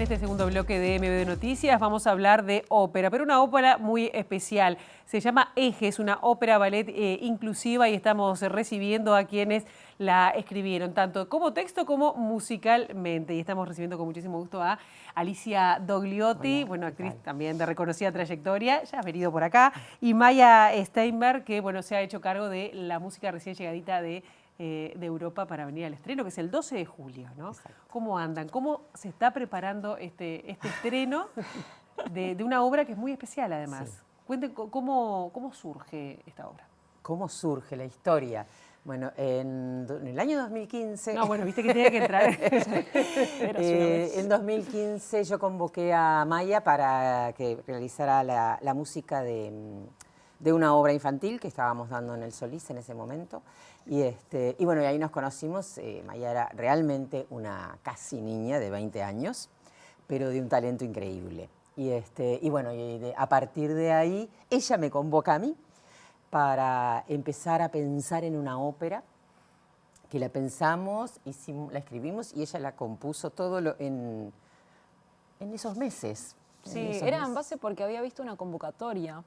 en este segundo bloque de MB Noticias vamos a hablar de ópera, pero una ópera muy especial. Se llama Eje, es una ópera ballet inclusiva y estamos recibiendo a quienes la escribieron, tanto como texto como musicalmente. Y estamos recibiendo con muchísimo gusto a Alicia Dogliotti, bueno, actriz también de reconocida trayectoria, ya has venido por acá, y Maya Steinberg, que bueno, se ha hecho cargo de la música recién llegadita de Europa para venir al estreno, que es el 12 de julio, ¿no? Exacto. ¿Cómo andan? ¿Cómo se está preparando este estreno de una obra que es muy especial, además? Sí. Cuenten cómo surge esta obra. ¿Cómo surge la historia? Bueno, en el año 2015... No, bueno, viste que tenía que entrar. En 2015 yo convoqué a Maya para que realizara la música de una obra infantil que estábamos dando en el Solís en ese momento. Y bueno, y ahí nos conocimos. Maya era realmente una casi niña de 20 años, pero de un talento increíble. Y bueno, a partir de ahí, ella me convoca a mí para empezar a pensar en una ópera, que la pensamos, la escribimos y ella la compuso todo en esos meses. Sí, era en base porque había visto una convocatoria.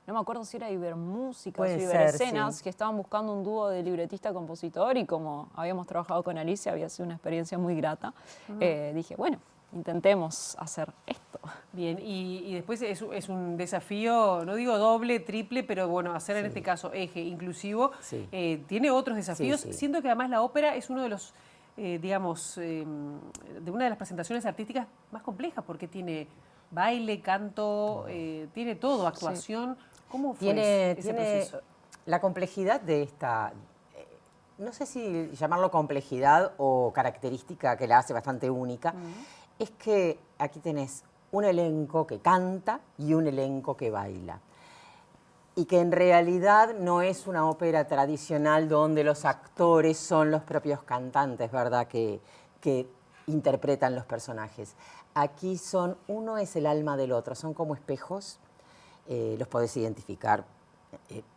No me acuerdo si era Ibermúsica o Iberescenas, sí, que estaban buscando un dúo de libretista-compositor y como habíamos trabajado con Alicia, había sido una experiencia muy grata. Dije, bueno, intentemos hacer esto. Bien, y después es un desafío, no digo doble, triple, pero bueno, hacer en este caso eje inclusivo, tiene otros desafíos, siendo que además la ópera es uno de los, digamos, de una de las presentaciones artísticas más complejas, porque tiene baile, canto, tiene todo, actuación. ¿Cómo fue ese proceso? La complejidad de esta, no sé si llamarlo complejidad o característica que la hace bastante única, es que aquí tenés un elenco que canta y un elenco que baila. Y que en realidad no es una ópera tradicional donde los actores son los propios cantantes, ¿verdad?, que interpretan los personajes. Aquí uno es el alma del otro, son como espejos, los podés identificar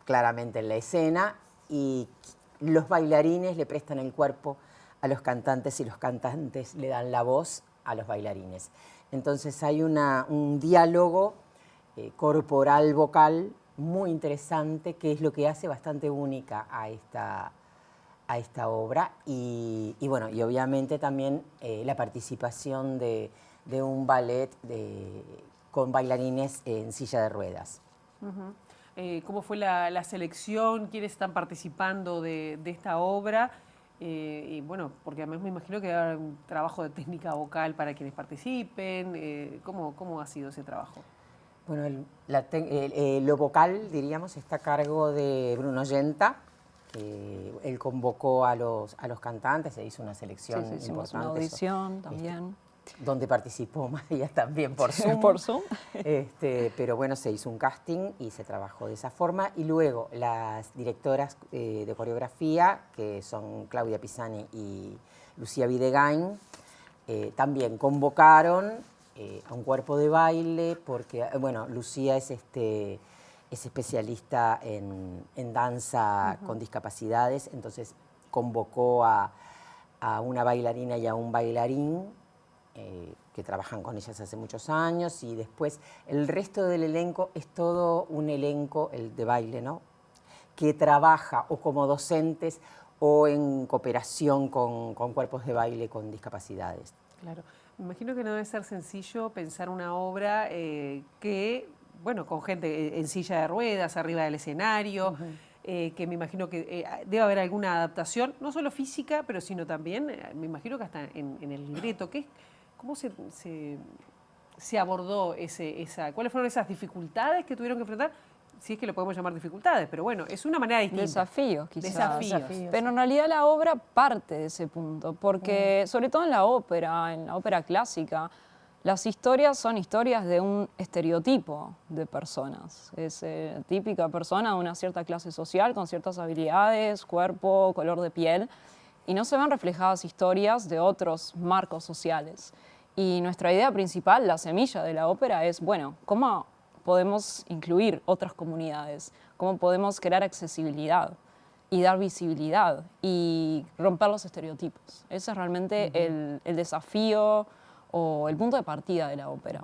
claramente en la escena, y los bailarines le prestan el cuerpo a los cantantes y los cantantes le dan la voz a los bailarines. Entonces hay un diálogo corporal, vocal, muy interesante, que es lo que hace bastante única a esta obra. Y bueno, y obviamente también la participación de un ballet con bailarines en silla de ruedas. ¿Cómo fue la selección? ¿Quiénes están participando de esta obra? Y bueno, porque además me imagino que va a haber un trabajo de técnica vocal para quienes participen. ¿Cómo ha sido ese trabajo? Bueno, lo vocal, diríamos, está a cargo de Bruno Yenta, que él convocó a los cantantes, se hizo una selección importante. Hicimos una audición también. Donde participó Maya también por Zoom. Por Zoom. Pero bueno, se hizo un casting y se trabajó de esa forma. Y luego las directoras de coreografía, que son Claudia Pisani y Lucía Videgain, también convocaron a un cuerpo de baile, porque, bueno, Lucía es especialista en danza con discapacidades, entonces convocó a una bailarina y a un bailarín que trabajan con ellas hace muchos años, y después el resto del elenco es todo un elenco, el de baile, ¿no?, que trabaja o como docentes o en cooperación con cuerpos de baile con discapacidades. Claro. Me imagino que no debe ser sencillo pensar una obra que, bueno, con gente en silla de ruedas, arriba del escenario, que me imagino que debe haber alguna adaptación, no solo física, pero sino también, me imagino que hasta en el libreto. ¿Cómo se abordó cuáles fueron esas dificultades que tuvieron que enfrentar? Si es que lo podemos llamar dificultades, pero bueno, es una manera distinta. Desafíos, quizás. Desafíos. Pero en realidad la obra parte de ese punto, porque sobre todo en la ópera clásica, las historias son historias de un estereotipo de personas. Es típica persona de una cierta clase social, con ciertas habilidades, cuerpo, color de piel, y no se ven reflejadas historias de otros marcos sociales. Y nuestra idea principal, la semilla de la ópera, es, bueno, ¿cómo podemos incluir otras comunidades? ¿Cómo podemos crear accesibilidad y dar visibilidad y romper los estereotipos? Ese es realmente el desafío o el punto de partida de la ópera.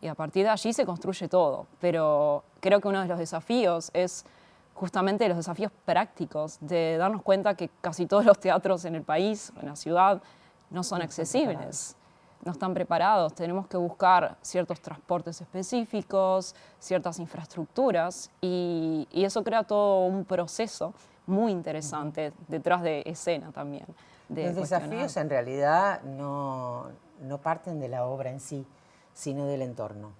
Y a partir de allí se construye todo. Pero creo que uno de los desafíos es justamente los desafíos prácticos, de darnos cuenta que casi todos los teatros en el país, en la ciudad, no son accesibles, no están preparados. Tenemos que buscar ciertos transportes específicos, ciertas infraestructuras, y eso crea todo un proceso muy interesante detrás de escena también. Los desafíos en realidad no parten de la obra en sí, sino del entorno.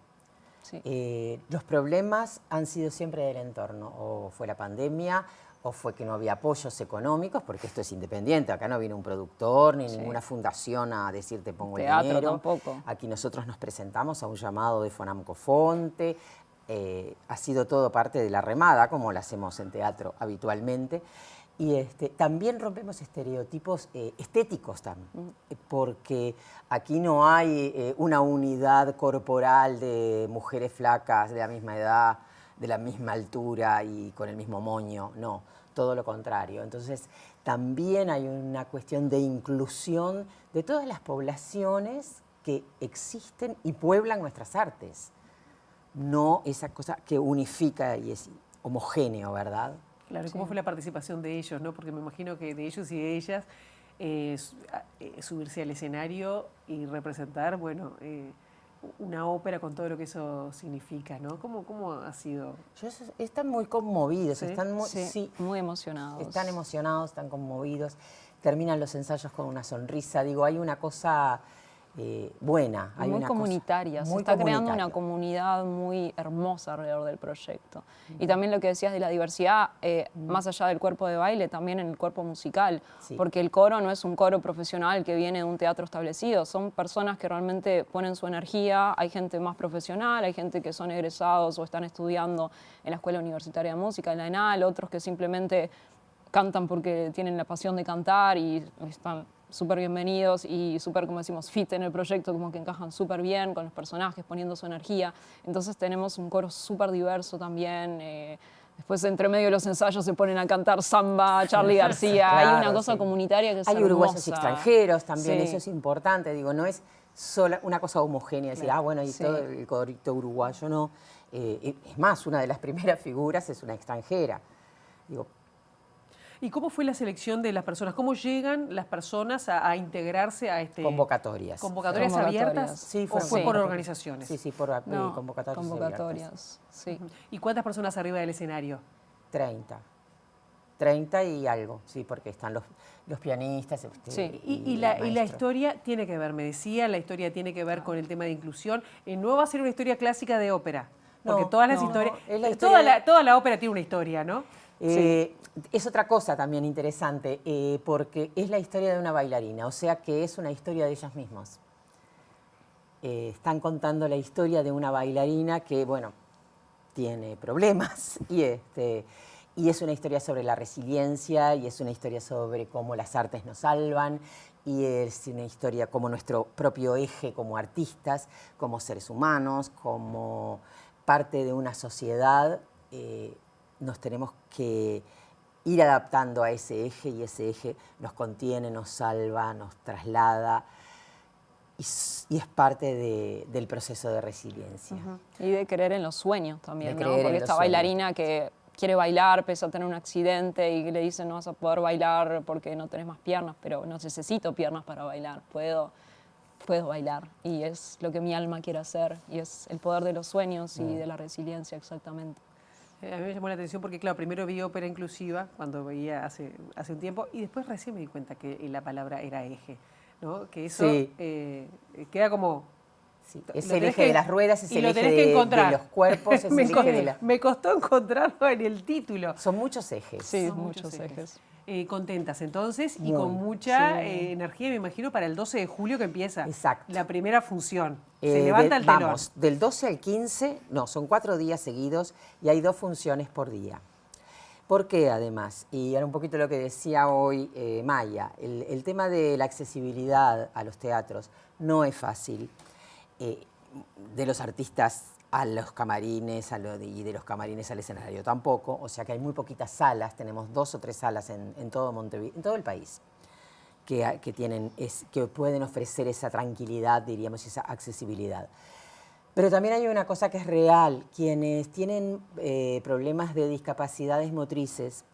Sí. Los problemas han sido siempre del entorno, o fue la pandemia, o fue que no había apoyos económicos, porque esto es independiente, acá no vino un productor ni ninguna fundación a decir te pongo el dinero. Tampoco. Aquí nosotros nos presentamos a un llamado de Fonamco Fonte, ha sido todo parte de la remada, como la hacemos en teatro habitualmente. Y también rompemos estereotipos estéticos también, porque aquí no hay una unidad corporal de mujeres flacas de la misma edad, de la misma altura y con el mismo moño, no, todo lo contrario. Entonces también hay una cuestión de inclusión de todas las poblaciones que existen y pueblan nuestras artes, no esa cosa que unifica y es homogéneo, ¿verdad? Claro, ¿cómo fue la participación de ellos, no? Porque me imagino que de ellos y de ellas subirse al escenario y representar, bueno, una ópera con todo lo que eso significa, ¿no? ¿Cómo ha sido? Están muy conmovidos, ¿Sí? están muy emocionados. Están emocionados, están conmovidos, terminan los ensayos con una sonrisa. Digo, hay una cosa buena. Hay muy una comunitaria, cosa se está creando una comunidad muy hermosa alrededor del proyecto. Y también lo que decías de la diversidad, más allá del cuerpo de baile, también en el cuerpo musical, porque el coro no es un coro profesional que viene de un teatro establecido, son personas que realmente ponen su energía, hay gente más profesional, hay gente que son egresados o están estudiando en la Escuela Universitaria de Música, en la ENAL, otros que simplemente cantan porque tienen la pasión de cantar y están súper bienvenidos y súper, como decimos, fit en el proyecto, como que encajan súper bien con los personajes, poniendo su energía. Entonces tenemos un coro súper diverso también. Después, entre medio de los ensayos, se ponen a cantar samba, Charly García. Claro, hay una cosa comunitaria que es hay hermosa. uruguayos y extranjeros también, Sí. eso es importante. Digo, no es sola una cosa homogénea, decir, bueno, y todo el corito uruguayo, no. Es más, una de las primeras figuras es una extranjera. Digo, ¿y cómo fue la selección de las personas? ¿Cómo llegan las personas a integrarse a este...? Convocatorias. ¿Convocatorias abiertas? Sí, ¿O fue por convocatorias. organizaciones? Sí, por convocatorias. Sí. ¿Y cuántas personas arriba del escenario? 30 y algo, sí, porque están los pianistas. Sí. Y la historia tiene que ver, me decía, la historia tiene que ver con el tema de inclusión. No va a ser una historia clásica de ópera, porque todas las historias... es la historia toda la ópera tiene una historia, ¿no? Es otra cosa también interesante, porque es la historia de una bailarina, o sea que es una historia de ellas mismas. Están contando la historia de una bailarina que, bueno, tiene problemas y es una historia sobre la resiliencia y es una historia sobre cómo las artes nos salvan y es una historia como nuestro propio eje como artistas, como seres humanos, como parte de una sociedad. Nos tenemos que ir adaptando a ese eje y ese eje nos contiene, nos salva, nos traslada y es parte del proceso de resiliencia. Y de creer en los sueños también, De ¿no? creer en Porque los esta sueños. bailarina que quiere bailar, pese a tener un accidente y le dicen no vas a poder bailar porque no tenés más piernas, pero no necesito piernas para bailar, puedo bailar y es lo que mi alma quiere hacer y es el poder de los sueños y de la resiliencia exactamente. A mí me llamó la atención porque, claro, primero vi ópera inclusiva cuando veía hace un tiempo y después recién me di cuenta que la palabra era eje, ¿no? Que eso queda como... Sí, es el eje de las ruedas, es el eje de los cuerpos, es el eje de la... Me costó encontrarlo en el título. Son muchos ejes. Sí, Son muchos ejes. Contentas entonces y Muy, con mucha energía, me imagino, para el 12 de julio que empieza la primera función. Se levanta el telón. Vamos, del 12 al 15, no, son 4 días seguidos y hay 2 funciones por día. ¿Por qué además? Y era un poquito lo que decía hoy Maya, el tema de la accesibilidad a los teatros no es fácil. De los artistas a los camarines y de los camarines al escenario tampoco, o sea que hay muy poquitas salas, tenemos 2 o 3 salas en todo Montevideo, en todo el país, que pueden ofrecer esa tranquilidad, diríamos, esa accesibilidad. Pero también hay una cosa que es real. Quienes tienen problemas de discapacidades motrices,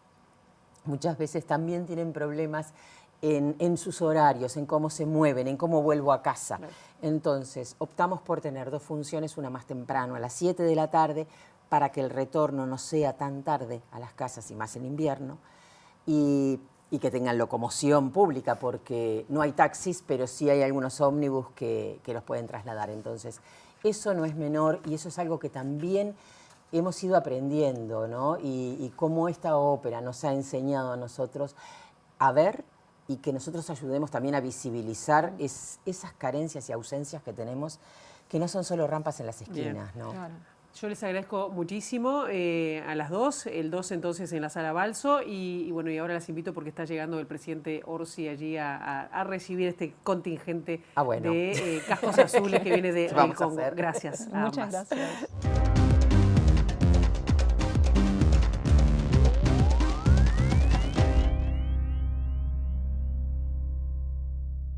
muchas veces también tienen problemas en sus horarios, en cómo se mueven, en cómo vuelvo a casa. Claro. Entonces, optamos por tener 2 funciones, una más temprano, a las 7 de la tarde, para que el retorno no sea tan tarde a las casas y más en invierno, y que tengan locomoción pública, porque no hay taxis, pero sí hay algunos ómnibus que los pueden trasladar. Entonces, eso no es menor y eso es algo que también hemos ido aprendiendo, ¿no? Y cómo esta ópera nos ha enseñado a nosotros a ver y que nosotros ayudemos también a visibilizar esas carencias y ausencias que tenemos, que no son solo rampas en las esquinas, ¿no? Claro. Yo les agradezco muchísimo a las dos, el 2 entonces en la Sala Balso y bueno, y ahora las invito porque está llegando el presidente Orsi allí a recibir este contingente de cascos azules que viene del Congo. Gracias. Muchas gracias.